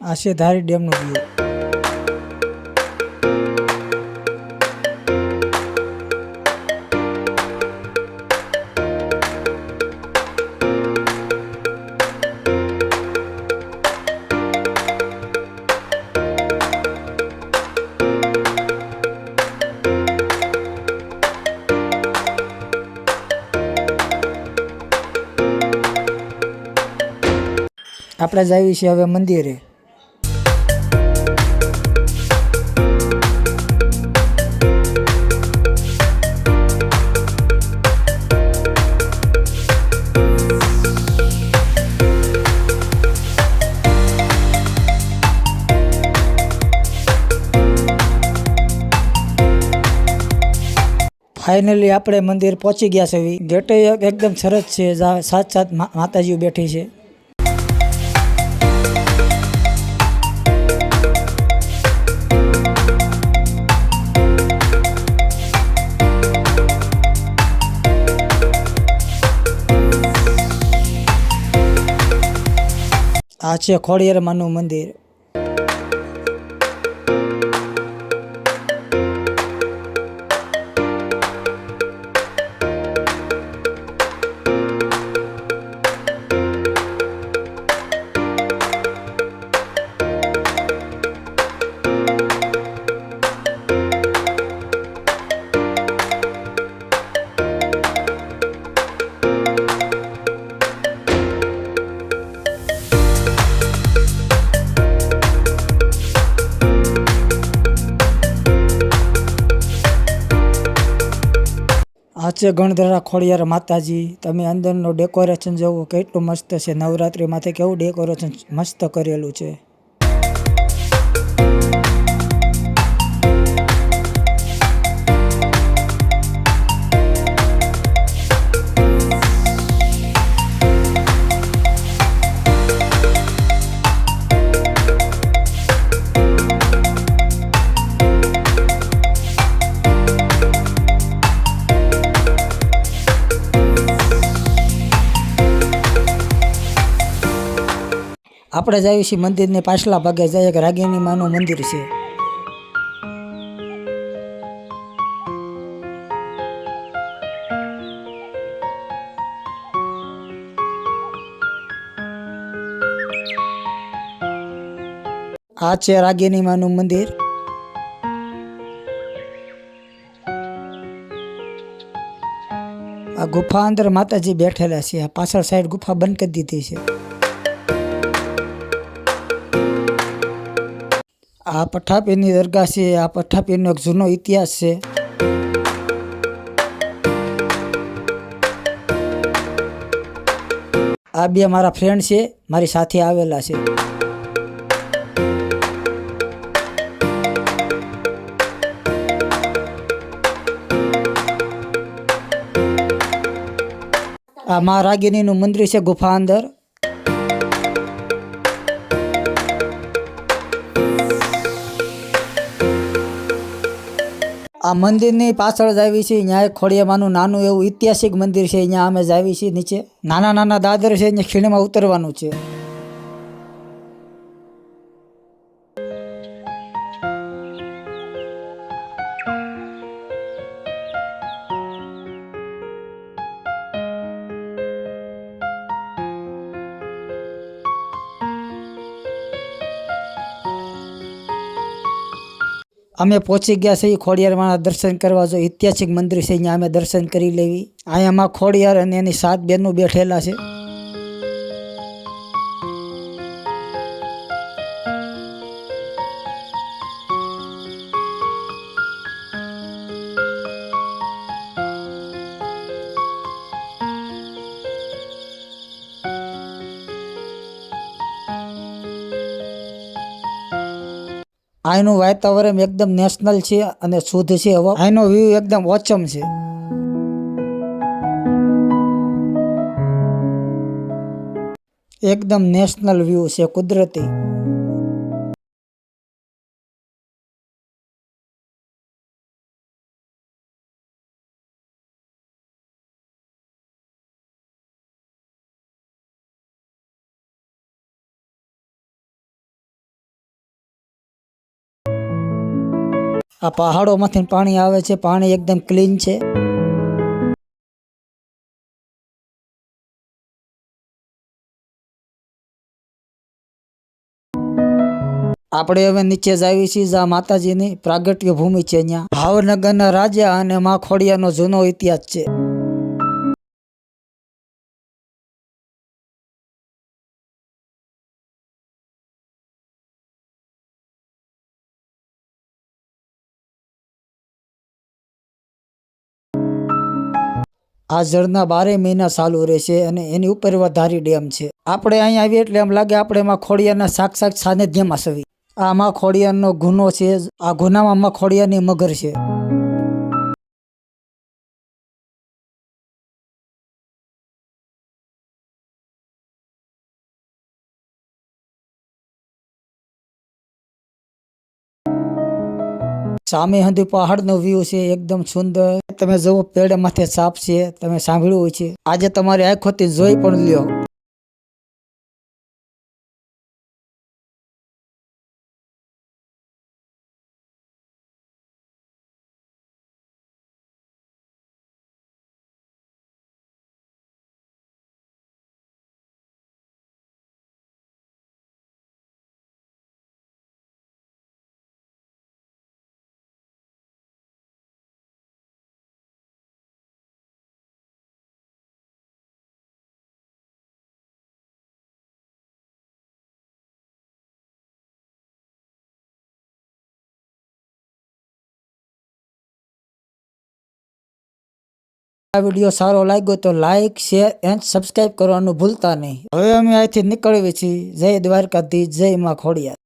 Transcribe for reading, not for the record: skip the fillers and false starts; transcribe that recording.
આ છે ધારી ડેમનો વ્યૂ। આપણે જઈએ છીએ હવે મંદિરે। ફાઇનલી આપણે મંદિર પહોંચી ગયા છે। ગેટે એકદમ સરસ છે, સાત સાત માતાજીઓ બેઠી છે। આ છે ખોડિયાર માનું મંદિર। આ છે ગણધરા ખોડિયાર માતાજી। તમે અંદરનો ડેકોરેશન જોવો કેટલું મસ્ત છે। નવરાત્રી માથે કેવું ડેકોરેશન મસ્ત કરેલું છે। આપણે જઈએ છીએ મંદિરની પાછલા ભાગે જઈએ કે રાગીની માનું મંદિર છે। આ છે રાગીની માનું મંદિર। આ ગુફા અંદર માતાજી બેઠેલા છે। આ પાછળ સાઈડ ગુફા બંધ કરી દીધી છે। આ પઠ્ઠાપીરની દરગાહ છે। આ પઠ્ઠાપીરનો એક જૂનો ઇતિહાસ છે। આ બે મારા ફ્રેન્ડ છે, મારી સાથે આવેલા છે। આ મા રાગિણીનું મંદિર છે ગુફા અંદર। આ મંદિરની પાછળ જ આવી છે, અહીંયા ખોડિયારમાંનું નાનું એવું ઐતિહાસિક મંદિર છે। અહીંયા અમે જ આવી છીએ નીચે નાના નાના દાદર છે, અહીંયા ખીણમાં ઉતરવાનું છે। અમે પહોંચી ગયા છીએ ખોડિયારમાંના દર્શન કરવા। જો ઐતિહાસિક મંદિર છે, અહીંયા અમે દર્શન કરી લેવી। અહીંયામાં ખોડિયાર અને એની 7 બહેનો બેઠેલા છે। અહીંનું વાતાવરણ એકદમ નેશનલ છે અને શુદ્ધ છે હવા। અહીંનો વ્યૂ એકદમ ઓચમ છે। એકદમ નેશનલ વ્યૂ છે, કુદરતી। આ પહાડોમાંથી પાણી આવે છે, પાણી એકદમ ક્લીન છે. આપણે હવે નીચે જ આવી છીએ, જ્યાં માતાજીની પ્રાગટ્ય ભૂમિ છે. અહીંયા ભાવનગરના રાજા અને માં ખોડિયારનો જૂનો ઇતિહાસ છે. આ ઝરણા 12 મહિના ચાલુ રહેશે અને એની ઉપર ધારી ડેમ છે. આપણે અહીંયા આવીએ એટલે એમ લાગે આપણે માં ખોડિયારના સાક્ષાત સાનિધ્યમાં છવી. આ માં ખોડિયારનો ગુનો છે. આ ગુનામાં માં ખોડિયારની મગર છે. સામે હંધી પહાડનો વ્યૂ છે, એકદમ સુંદર. તમે જુઓ પેડ માથે સાપ છે, તમે સાંભળ્યું હોય છે. આજે તમારી આંખોથી જોઈ પણ લ્યો. આ વિડીયો સારો લાગ્યો તો લાઈક, શેર એન્ડ સબસ્ક્રાઇબ કરવાનું ભૂલતા નહીં. હવે અમે અહીંથી નીકળીએ છીએ. જય દ્વારકાધીશ, જય માં ખોડિયાર.